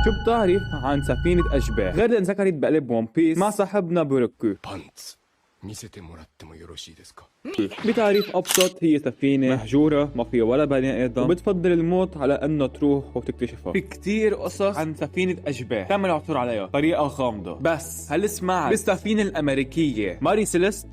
شو بتعرف عن سفينة أشباح غير اللي انذكرت بقلب ون بيس مع صاحبنا بوروكو؟ パンツ見せてもらってもよろしいですか بتعريف أبسط هي سفينة مهجورة ما فيها ولا بني آدم وبتفضل الموت على إنه تروح وتكتشفها. في كتير قصص عن سفينة أشباح تم العثور عليها طريقة غامضة، بس هل سمعت بالسفينة الأمريكية ماري سيليست؟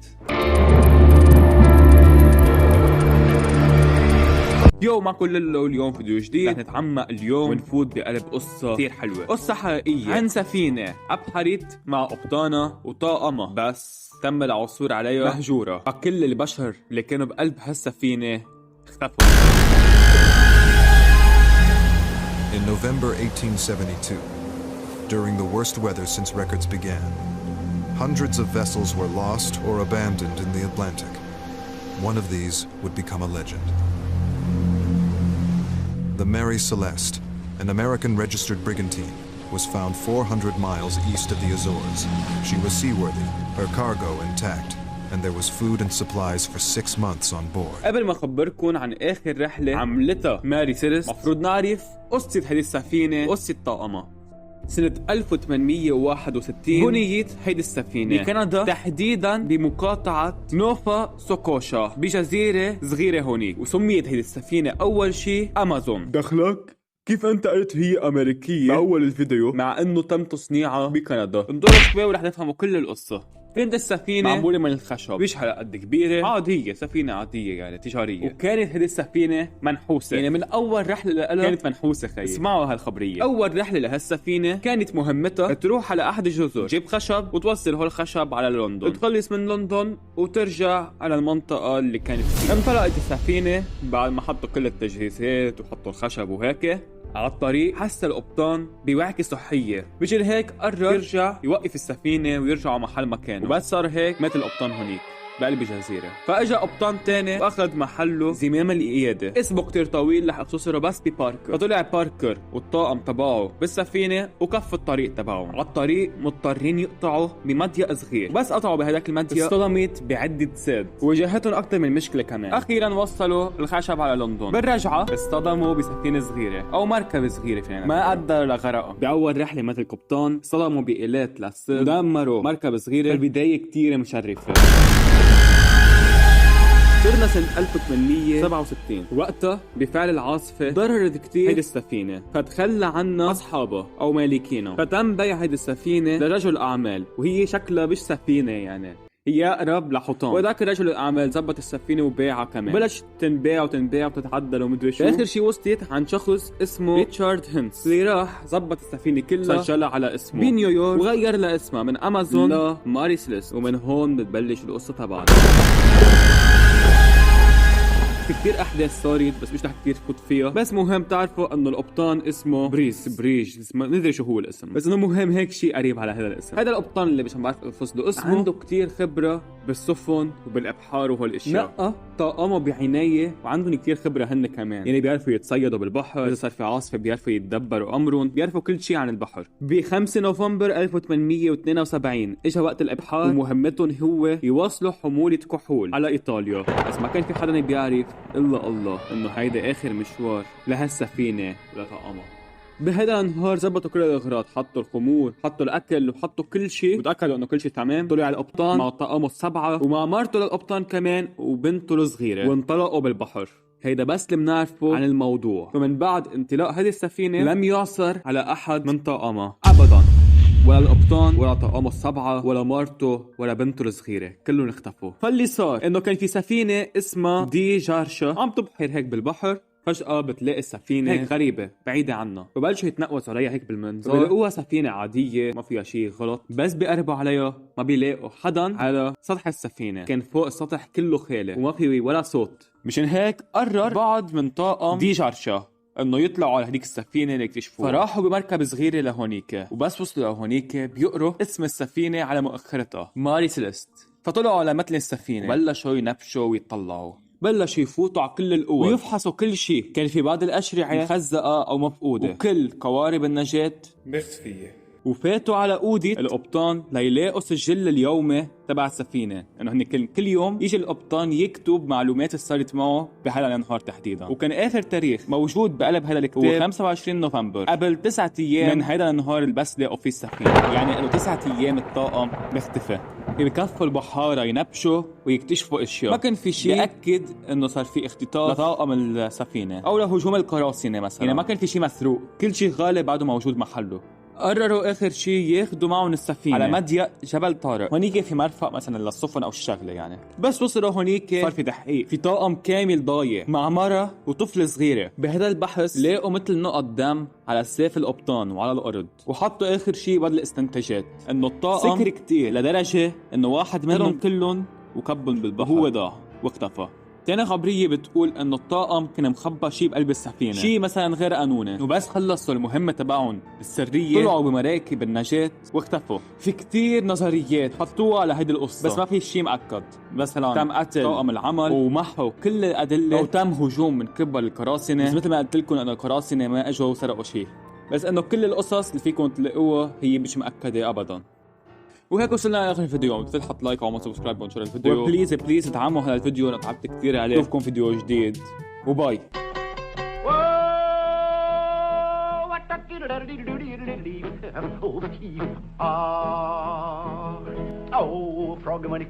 يو معكم لولو. اليوم فيديو جديد رح نتعمق اليوم ونفوت بقلب قصة كتير حلوة، قصة حقيقية عن سفينة أبحرت مع قبطانة وطاقمة، بس تم العثور عليها مهجورة. فكل البشر اللي كانوا بقلب هالسفينة اختفوا. In November 1872, during the worst weather since records began, hundreds of vessels were lost or abandoned in the Atlantic. One of these would become a legend. The Mary Celeste, an American registered brigantine, was found 400 miles east of the Azores. She was seaworthy, her cargo intact, and there was food and supplies for 6 months on board. قبل ما أخبركم عن آخر رحلة عملتها ماري سيليست، مفروض نعرف قصة هذه السفينة، قصة طاقمة. سنة 1861 بنيت هيدي السفينة بكندا، تحديدا بمقاطعة نوفا سكوشا بجزيرة صغيرة هونيك، وسميت هيدي السفينة أول شي أمازون. دخلك؟ كيف أنت قلت هي أمريكية بأول الفيديو مع إنه تم تصنيعها بكندا؟ انظروا شوي ورح نفهموا كل القصة. كانت السفينة معمولة من الخشب، مش هالقد كبيرة، عادية، سفينة عادية يعني تجارية. وكانت هذه السفينة منحوسة، يعني من أول رحلة لها كانت منحوسة. خيي اسمعوا هالخبرية. أول رحلة لهالسفينة كانت مهمتها تروح على أحد الجزر، تجيب خشب وتوصل هالخشب على لندن، تخلص من لندن وترجع على المنطقة اللي كانت فيها. انطلقت السفينة بعد ما حطوا كل التجهيزات وحطوا الخشب وهيك. على الطريق حس القبطان بوعكة صحية، مشان هيك قرر يرجع يوقف السفينة ويرجعوا محل مكانه، وبس صار هيك مات القبطان هونيك بقلب الجزيرة. فاجا قبطان تاني واخذ محله زمام القيادة، اسمه كتير طويل رح اختصره بس بباركر. فطلع باركر والطاقم تبعه بالسفينة وكف الطريق تبعهم. على الطريق مضطرين يقطعوا بمضيق صغير، بس قطعوا بهداك المضيق اصطدمت بعدة سد وواجهتهم اكثر من مشكلة كمان. اخيرا وصلوا الخشب على لندن. بالرجعة اصطدموا بسفينة صغيرة او مركب صغيرة فينا ما قدر لغرقها. باول رحلة مات القبطان، اصطدموا بآلات للصيد ودمروا مركب صغيرة. البداية كتير مشرفة. صرنا سنة 1867، وقتها بفعل العاصفة ضررت كتير هيدي السفينة، فتخلى عنها أصحابها أو مالكينها. فتم بيع هيدي السفينة لرجل أعمال، وهي شكلها مش سفينة يعني، هي أقرب لحطام. وذاك رجل الأعمال زبط السفينة وباعها كمان. بلش تنباع وتتعدل ومدري شو. آخر شي وصلت عن شخص اسمه ريتشارد هينس، اللي راح زبط السفينة كلها، سجلها على اسمه بنيويورك، وغير لها اسمها من أمازون لماري سيليست. ومن هون بتبلش القصة تبعنا. في كتير احداث صارت بس مش رح كتير فوت فيها، بس مهم تعرفوا انه القبطان اسمه بريج ما ندري شو هو الاسم، بس انه مهم هيك شيء قريب على هذا الاسم. هذا القبطان اللي مش بعرف افصله اسمه، عنده كتير خبره بالسفن وبالابحار وهالاشياء. نقى طاقمه بعنايه وعندهم كتير خبره هن كمان، يعني بيعرفوا يتصيدوا بالبحر، اذا صار في عاصفه بيعرفوا يتدبروا امرهم، بيعرفوا كل شيء عن البحر. ب 5 نوفمبر 1872 اجى وقت الابحار، ومهمتهم هو يوصلوا حموله كحول على ايطاليا. بس ما كان في حدا بيعرف الا الله انه هيدا اخر مشوار لهالسفينه لطاقمها. بهذا النهار زبطوا كل الاغراض، حطوا الخمور، حطوا الاكل، وحطوا كل شيء، وتاكدوا انه كل شيء تمام. طلعوا على القبطان مع طاقمه السبعه ومع مرته للقبطان كمان وبنته الصغيره، وانطلقوا بالبحر. هيدا بس اللي بنعرفه عن الموضوع. فمن بعد انطلاق هذه السفينه لم يعثر على احد من طاقمها ابدا، ولا القبطان ولا طاقمه السبعه ولا مرته ولا بنته الصغيره، كلهم اختفوا. فاللي صار انه كان في سفينه اسمها دي جارشا عم تبحر هيك بالبحر. فجأة بتلاقي السفينة هيك غريبة بعيدة عنها، وبلشوا يتنقصوا عليها هيك بالمنظار. بيلاقوها سفينة عادية ما فيها شيء غلط، بس بيقربوا عليها ما بيلاقوا حدا على سطح السفينة. كان فوق السطح كله خالي وما في ولا صوت. مشان هيك قرر بعض من طاقم دي جارشا انه يطلعوا على هديك السفينه ليكتشفوها. فراحوا بمركب صغيره لهونيك، وبس وصلوا لهونيك بيقروا اسم السفينه على مؤخرتها ماري سيليست. فطلعوا على متن السفينه وبلشوا ينبشوا ويطلعوا، بلشوا يفوتوا على كل القوى ويفحصوا كل شيء. كان في بعض الأشرعة مخزقة أو مفقودة، وكل قوارب النجاة مخفية. وفاتوا على أوضة القبطان ليلاقوا سجل اليومي تبع السفينة، انه هن كل يوم يجي القبطان يكتب معلومات اللي صارت معه بهذا النهار تحديدا. وكان آخر تاريخ موجود بقلب هذا الكتاب هو 25 نوفمبر، قبل 9 أيام من هذا النهار اللي بس لاقوا فيه السفينة. يعني انه 9 أيام الطاقم مختفى، بكفوا البحارة ينبشوا ويكتشفوا اشياء. ما كان في شيء يأكد انه صار في اختطاف لطاقم السفينة او لهجوم القراصنة مثلا، يعني ما كان في شيء مسروق، كل شيء غالب بعده موجود محله. قرروا اخر شيء ياخذوا معهم السفينه على مضيق جبل طارق، هونيك في مرفق مثلا للسفن او الشغله يعني. بس وصلوا هونيك صار في تحقيق، في طاقم كامل ضايع مع مرة وطفل صغيره. بهذا البحث لاقوا مثل نقط دم على سيف القبطان وعلى الارض، وحطوا اخر شيء بدل الاستنتاجات انه الطاقم سكر كتير لدرجه انه واحد منهم كلهم وكبهم بالبحر، هو ضاع واختفى. تاني خبرية بتقول انه الطاقم كان مخبى شيء بقلب السفينة، شيء مثلا غير قانوني، وبس خلصوا المهمة تبعهم السرية طلعوا بمراكب النجاة واختفوا. في كتير نظريات حطوها على هيدي القصة، بس ما في شيء مأكد. مثلا تم قتل طاقم العمل ومحوا كل الأدلة، أو تم هجوم من قبل القراصنة، بس مثل ما قلت لكم انه القراصنة ما اجوا وسرقوا شيء. بس انه كل القصص اللي فيكم تلاقوها هي مش مأكدة ابدا. وهيك وصلنا لاخر الفيديو. ما تنسوا تحط لايك وعمل سبسكرايب وانشر الفيديو، وبليز بليز ادعموا هذا الفيديو، انا تعبت كثير عليه. نشوفكم فيديو جديد وباي. Oh, frog money.